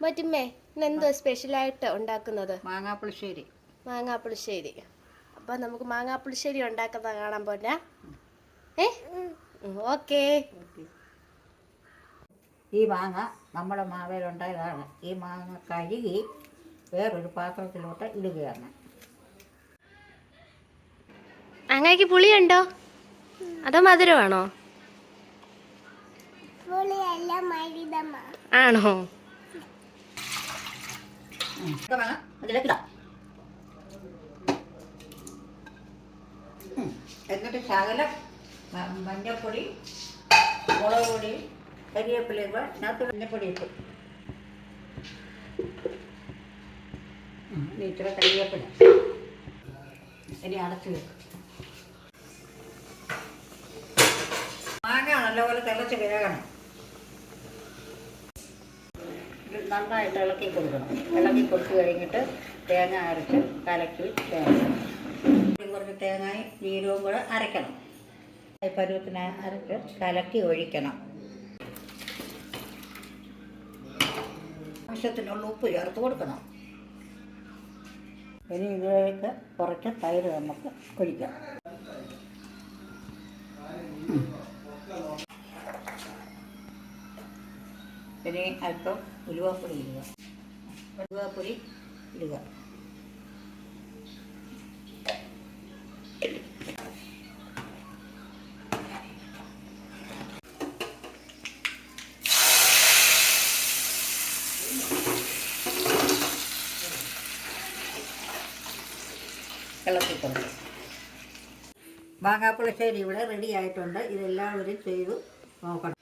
മറ്റുമ്മേ ഇന്നെന്തോ സ്പെഷ്യലായിട്ട് ഉണ്ടാക്കുന്നത്? മാങ്ങാപ്പുളിശ്ശേരി. മാങ്ങാപ്പുളിശ്ശേരി. അപ്പം നമുക്ക് മാങ്ങാപ്പുളിശ്ശേരി ഉണ്ടാക്കുന്നത് കാണാൻ പോരാ? ഓക്കേ. ഈ മാങ്ങ നമ്മുടെ മാവേലുണ്ടായതാണ്. ഈ മാങ്ങ കഴുകി വേറൊരു പാത്രത്തിലോട്ട് ഇടുകയാണ്. മാങ്ങയ്ക്ക് പുളിയുണ്ടോ അതോ മധുരമാണോ? ആണോ? എന്നിട്ട് ശകലം മഞ്ഞൾപ്പൊടി, മുളക് പൊടി, കരിവേപ്പിലയും കൂടെ ഇതിനകത്ത് മഞ്ഞൾപ്പൊടി ഇട്ടു. ഇച്ചിരി കരിവേപ്പില. ഇനി അടച്ചു വെക്കും. മാങ്ങ നല്ലപോലെ തിളച്ച് വേകണം. നന്നായിട്ട് ഇളക്കി കൊടുക്കണം. ഇളക്കി കൊടുത്തു കഴിഞ്ഞിട്ട് തേങ്ങ അരച്ച് കലക്കി കുറച്ച് തേങ്ങയും ജീരകവും കൂടെ അരയ്ക്കണം. പരുവത്തിന് അരച്ച് കലക്കി ഒഴിക്കണം. ആവശ്യത്തിനുള്ള ഉപ്പ് ചേർത്ത് കൊടുക്കണം. ഇനി ഇതിലേക്ക് കുറച്ച് തൈര് നമുക്ക് ഒഴിക്കാം. ഇനി അല്പം ഉലുവാപ്പൊടി ഇടുക. ഉലുവാപ്പൊടി ഇടുക. ഇളക്കിക്കൊടുക്കും. മാങ്ങാപ്പുളിശ്ശേരി ഇവിടെ റെഡി ആയിട്ടുണ്ട്. ഇതെല്ലാവരും ചെയ്തു നോക്കണം.